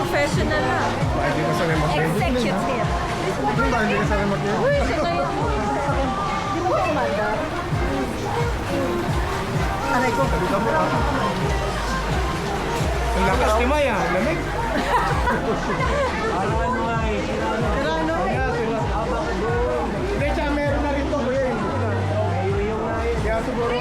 professional na. Hindi ka sanay mag-edit. Executive. Hindi ka sanay mag-edit. Uy, sanay ako. Di mo ba umanda? Aray ko, sabi ka mo ah. Ang lakas ni Maya, lamig. Alam mo ay, Tirano. Hindi, siya meron na rin to, kuya. Kaya siguro,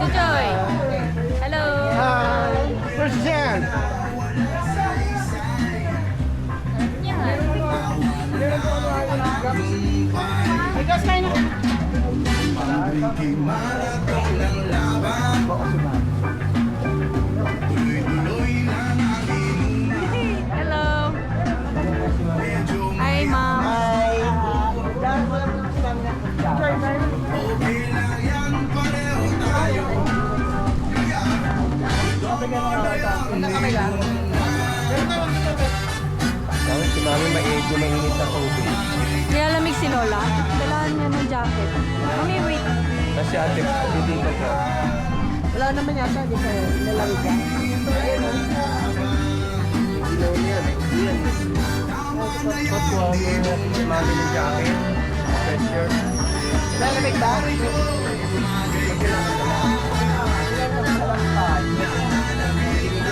Joy. Hello. hi. Where's Jen? Ikaw kayo na. Hello. Hi, Mom. Sabi si Mami, medyo mainit na tubig. Nilalamig si Lola. Dalahan niya ng jacket. Mami, wait. Kasi ate, hindi ka ka. Wala naman yata, di ka nilalawig ka. Ilaw niya. Pagkuha mo si Mami ng jacket. Sweatshirt. Lalamig ba?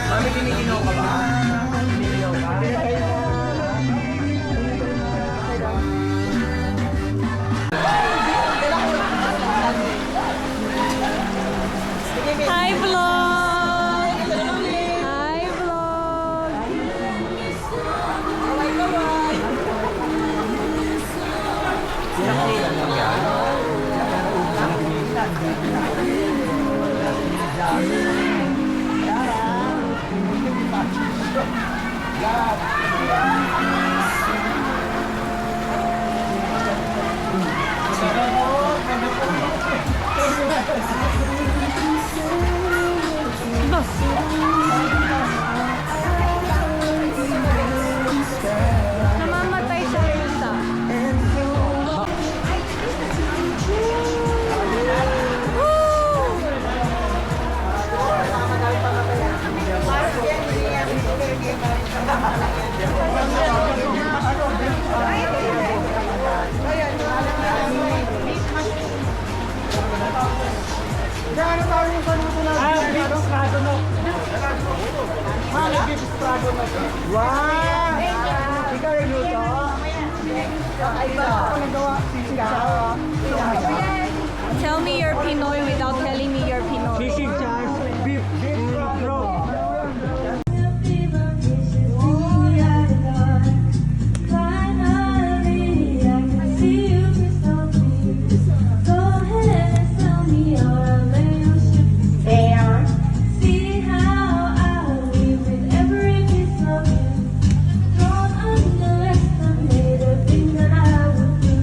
Mami, kiniginaw ka ba? Kiniginaw ka? Hi, vlog! Hi, vlog! Namamatay siya isa. Wow! Ikaw rin luto? Ay ba? Ako nagawa. Tell me you're Pinoy without telling me you're Pinoy. Sisig Charles, beef bro. Thrown underestimated things that I would do.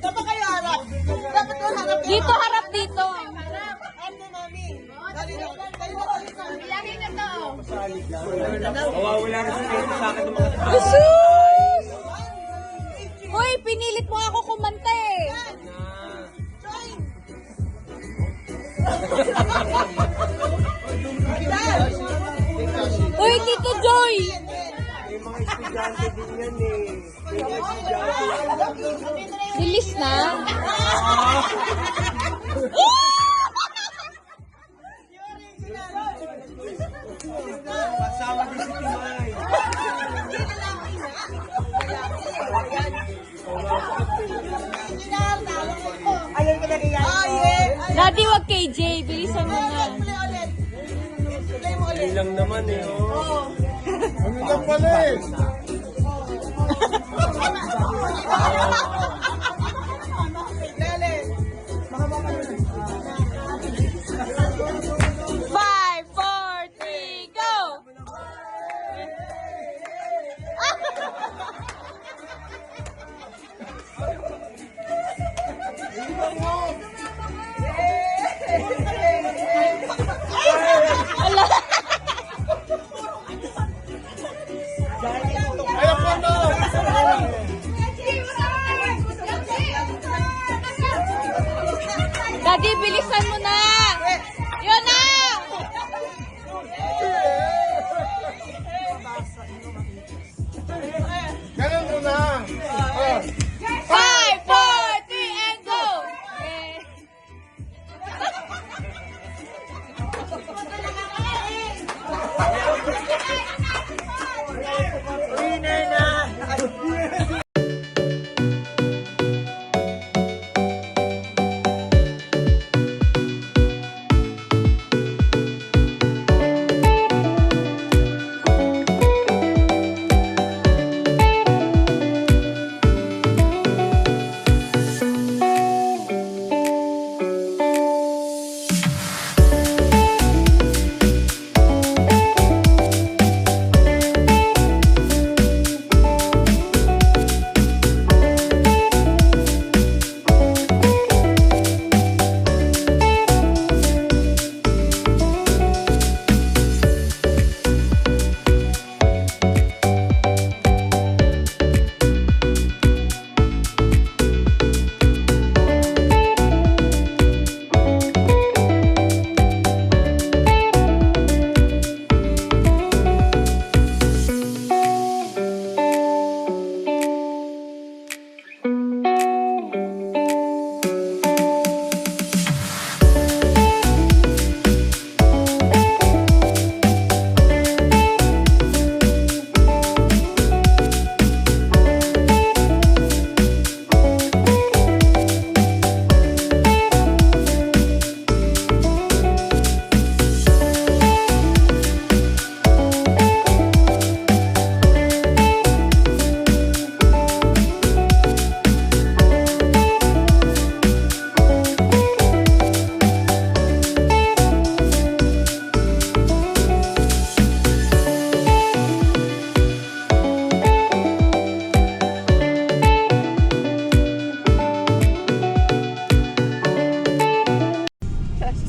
Dapat kayo harap. Dapat doon harap. Dito, harap dito. Harap. Ate, mami. Dali na. Dali na. Ilagay na to. Mawawala na sa pwede sa akin ng mga tao. Sus! Uy, pinilit mo ako kumanta eh. Uy, Tito Joy! May mga estudyante din yan eh. May mga estudyante. Bilis na. Kasama din si Timay. Ayun ka na riyan. Daddy, wag KJ. Bilisan mo na. Ayun lang naman eh. Oh. Ano lang pala eh? Dali. Baka makalo na. 5, 4, 3, go! Ala. Daddy, bilisan mo na! Yun na! Ganun mo na. 5, 4, 3, and go! Eh. Winner na.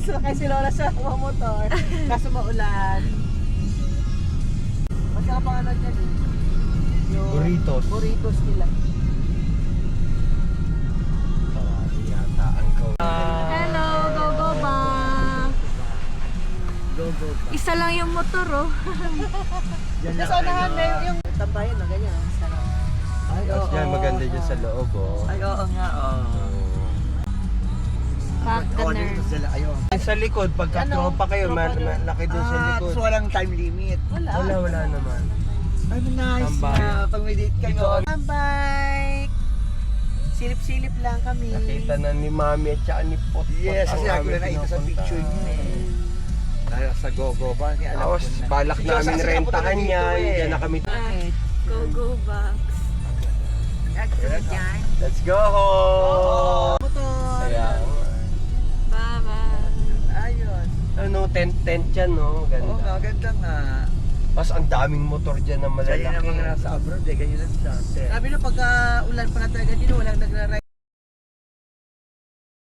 Sakay si Lola sa mga motor. Kaso maulan. Masarap ang ano dyan eh. Yung Burritos. burritos nila. Parati yata ang go. Hello, go go back. Go, go. Isa lang yung motor oh. Yan Sa unahan na yung tambayan na ganyan. Sarap. Ay, Tapos yan, maganda dyan sa loob oh. Ay, oo nga, oo. Partner. sila kayo. Sa likod, pagka Ano? tropa kayo, Tropa rin. malaki din sa likod. So walang time limit? Wala naman. Ay, nice Tambay. na. Pag may date kayo. Ito, Tambay! Silip-silip lang kami. Nakita na ni Mami at saka ni Pot. Yes, ang kasi ako aming na nakita sa pinupuntahan. picture niyo eh. Dahil sa go-go pa, kaya alam Tapos, ko na. balak Si namin Joseph, kasi rentahan napunta na niya. dito eh. Diyan na kami. Go go back. Let's go home! Motor. Ayan. Bye-bye. Ayos. Ano, tent yan, no? Ganda. Oo nga, ganda nga. Mas ang daming motor dyan na Kaya malalaki. yung mga nasa abroad, ganyan lang dati. Sabi na pagka ulan pa na talaga dito, walang nagra-ride.